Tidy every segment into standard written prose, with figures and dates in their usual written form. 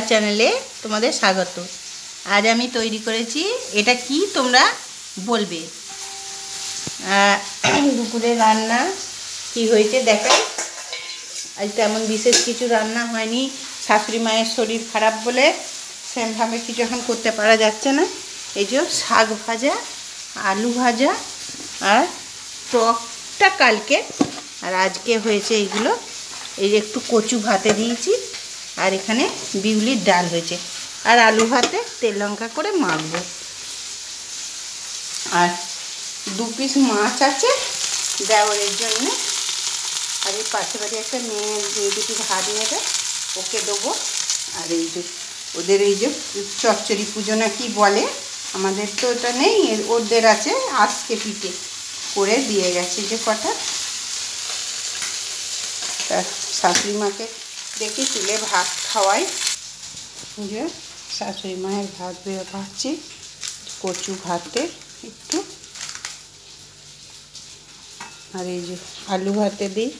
চ্যানেলে তোমাদের স্বাগত। আজ আমি তৈরি করেছি, এটা কি তোমরা বলবে। দুপুরে রান্না কি হয়েছে দেখাই। আজ তেমন বিশেষ কিছু রান্না হয়নি, শাশুড়ি মায়ের শরীর খারাপ বলে সেমভাবে কিছু এখন করতে পারা যাচ্ছে না। এই যে শাক ভাজা, আলু ভাজা আর টকটা কালকে, আর আজকে হয়েছে এইগুলো। এই যে একটু কচু ভাতে দিয়েছি, আর এখানে বিউলির ডাল হয়েছে, আর আলু ভাতে তেল লঙ্কা করে মাখবো। আর 2 পিস মাছ আছে দেওয়ারের জন্য, আর এই পাশে বাড়ি একটা মেয়ে দুটি ভাত নেবে, ওকে দেবো। আর এই যে ওদের এই যে চচ্চড়ি পুজো না কি বলে, আমাদের তো ওটা নেই, ওদের আছে। আজকে পিঠে করে দিয়ে গেছে যে কটা, তা শাশুড়ি মাকে দেখি তুলে ভাত খাওয়াই। যে শাশুড়ি মায়ের ভাত বেয়ে পাচ্ছি, কচু ভাতে একটু, আর এই যে আলু ভাতে দিই।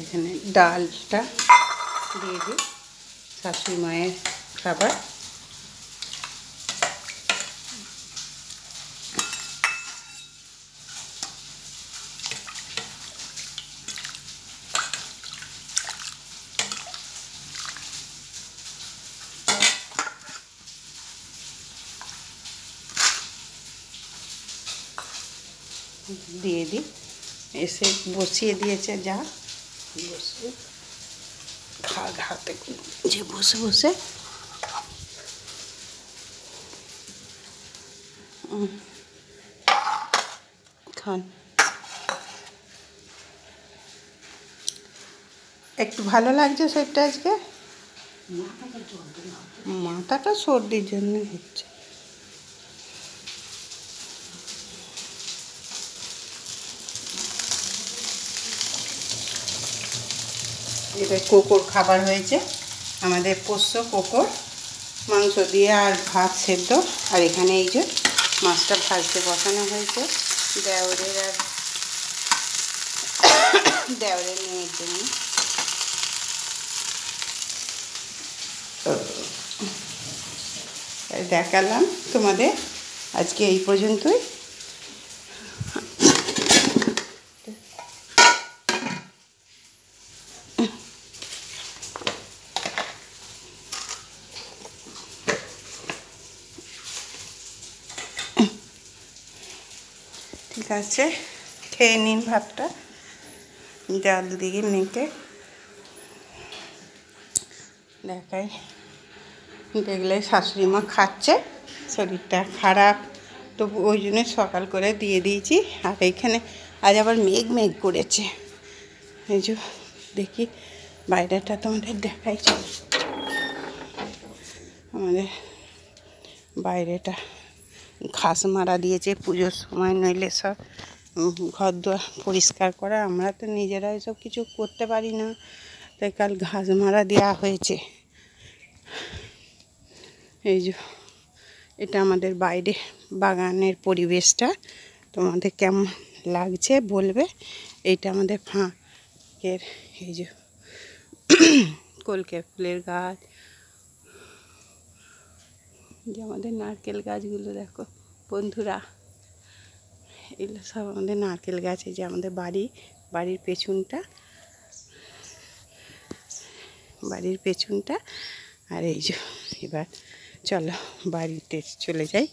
এখানে ডালটা দিয়ে দিই, শাশুড়ি মায়ের খাবার। দিয়ে দিই, এসে বসিয়ে দিয়েছে, যা বসে হাতে যে বসে বসে খান। একটু ভালো লাগছে শরীরটা আজকে, মাথাটা সর্দির জন্য হচ্ছে। এটা কোকোর খাবার হয়েছে, আমাদের পোষ্য কোকোর মাংস দিয়ে আর ভাত সেদ্ধ। আর এখানে এই যে মাছটা ভাজতে বসানো হয়েছে দেওরের আর দেওরের মেয়ের জন্য। দেখালাম তোমাদের, আজকে এই পর্যন্তই। ঠিক আছে, খেয়ে নিন ভাতটা, ডাল দিয়ে মেখে দেখাই। দেখলে শাশুড়ি মা খাচ্ছে, শরীরটা খারাপ, তবু ওই জন্য সকাল করে দিয়ে দিয়েছি। আর এইখানে আজ আবার মেঘ মেঘ করেছে, এই যে দেখি বাইরেটা তোমাদের দেখাই। আমাদের বাইরেটা ঘাস মারা দিয়েছে পুজোর সময়, নইলে সব ঘর দুয়ার পরিষ্কার করা, আমরা তো নিজেরা এসব কিছু করতে পারি না, তাই কাল ঘাস মারা দেওয়া হয়েছে। এই যে এটা আমাদের বাইরে বাগানের পরিবেশটা, তোমাদের কেমন লাগছে বলবে। এইটা আমাদের ফাঁকের এই যে কলকে ফুলের গাছ, যে আমাদের নারকেল গাছগুলো দেখো বন্ধুরা, এগুলো সব আমাদের নারকেল গাছ। এই যে আমাদের বাড়ির পেছনটা, আর এই যে এবার চলো বাড়িতে চলে যাই।